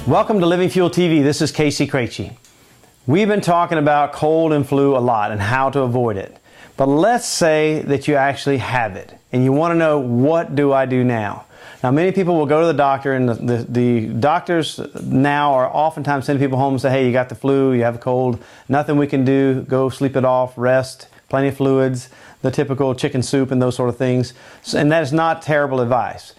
Welcome to Living Fuel TV. This is Casey Krejci. We've been talking about cold and flu a lot and how to avoid it. But let's say that you actually have it and you want to know, what do I do now? Now, many people will go to the doctor, and the doctors now are oftentimes sending people home and say, hey, you got the flu, you have a cold, nothing we can do, go sleep it off, rest, plenty of fluids, the typical chicken soup and those sort of things. And that is not terrible advice.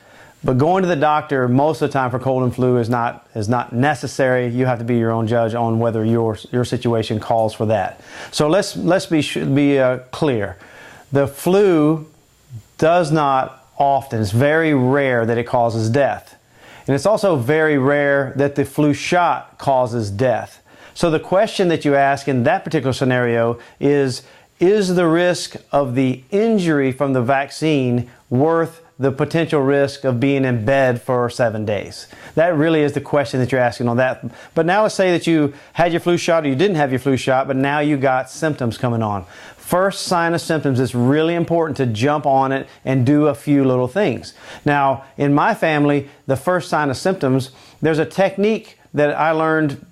But going to the doctor most of the time for cold and flu is not necessary. You have to be your own judge on whether your situation calls for that. So let's be clear. The flu does not often, it's very rare that it causes death. And it's also very rare that the flu shot causes death. So the question that you ask in that particular scenario is the risk of the injury from the vaccine worth the potential risk of being in bed for 7 days? That really is the question that you're asking on that. But now let's say that you had your flu shot or you didn't have your flu shot, but now you got symptoms coming on. First sign of symptoms, it's really important to jump on it and do a few little things. Now, in my family, the first sign of symptoms, there's a technique that I learned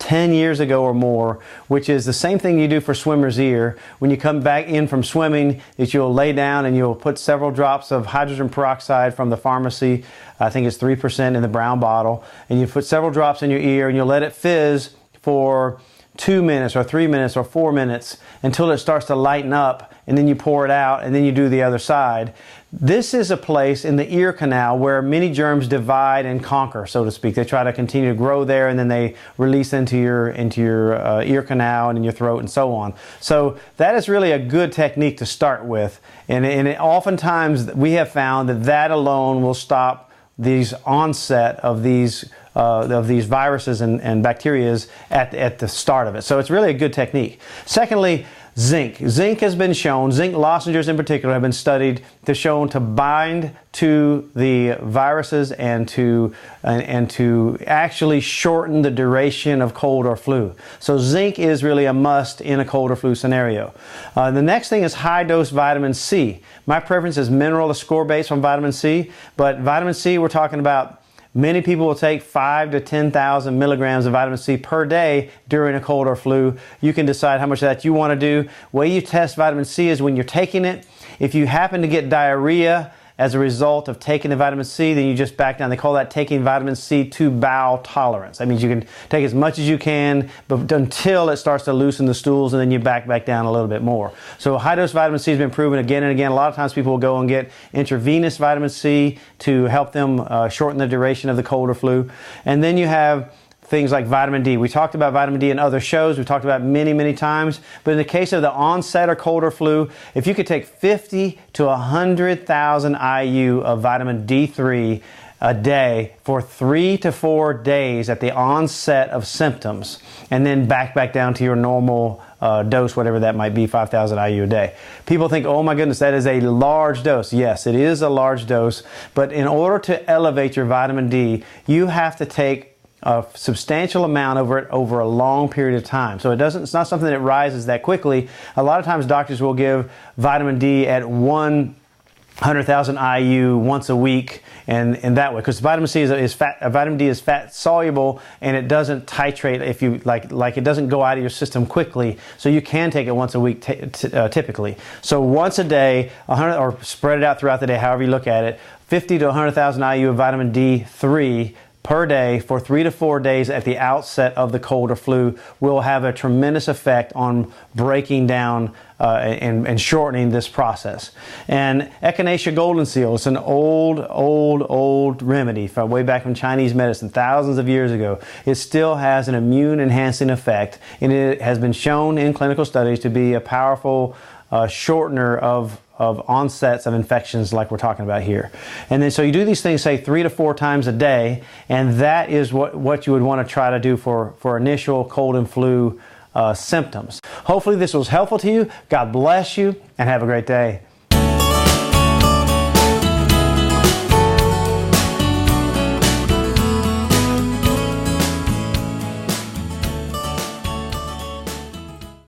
10 years ago or more, which is the same thing you do for swimmer's ear. When you come back in from swimming, that you'll lay down and you'll put several drops of hydrogen peroxide from the pharmacy, I think it's 3% in the brown bottle, and you put several drops in your ear and you'll let it fizz for 2 minutes or 3 minutes or 4 minutes until it starts to lighten up, and then you pour it out and then you do the other side. This is a place in the ear canal where many germs divide and conquer, so to speak. They try to continue to grow there, and then they release into your ear canal and in your throat and so on. So that is really a good technique to start with. And oftentimes we have found that alone will stop these onset of these viruses and bacteria at the start of it. So it's really a good technique. Secondly, zinc. Zinc has been shown, zinc lozenges in particular have been studied to shown to bind to the viruses and to actually shorten the duration of cold or flu. So zinc is really a must in a cold or flu scenario. The next thing is high dose vitamin C. My preference is mineral ascorbate from vitamin C, but vitamin C, we're talking about many people will take 5,000 to 10,000 milligrams of vitamin C per day during a cold or flu. You can decide how much of that you want to do. The way you test vitamin C is when you're taking it. If you happen to get diarrhea as a result of taking the vitamin C, then you just back down. They call that taking vitamin C to bowel tolerance. That means you can take as much as you can, but until it starts to loosen the stools, and then you back down a little bit more. So high dose vitamin C has been proven again and again. A lot of times people will go and get intravenous vitamin C to help them shorten the duration of the cold or flu. And then you have things like vitamin D. We talked about vitamin D in other shows. We've talked about it many times. But in the case of the onset or cold or flu, if you could take 50 to 100,000 IU of vitamin D3 a day for 3 to 4 days at the onset of symptoms, and then back down to your normal dose, whatever that might be, 5,000 IU a day. People think, oh my goodness, that is a large dose. Yes, it is a large dose, but in order to elevate your vitamin D, you have to take a substantial amount over a long period of time. So it's not something that rises that quickly. A lot of times doctors will give vitamin D at 100,000 IU once a week, and that way, because vitamin D is fat soluble, and it doesn't titrate if you like it doesn't go out of your system quickly. So you can take it once a week typically. So once a day, 100, or spread it out throughout the day, however you look at it, 50 to 100,000 IU of vitamin D3 per day for 3 to 4 days at the outset of the cold or flu will have a tremendous effect on breaking down and shortening this process. And Echinacea golden seal, it's an old remedy from way back from Chinese medicine, thousands of years ago. It still has an immune enhancing effect, and it has been shown in clinical studies to be a powerful shortener of onsets of infections like we're talking about here. And then so you do these things, say 3 to 4 times a day, and that is what you would want to try to do for initial cold and flu symptoms. Hopefully this was helpful to you. God bless you, and have a great day.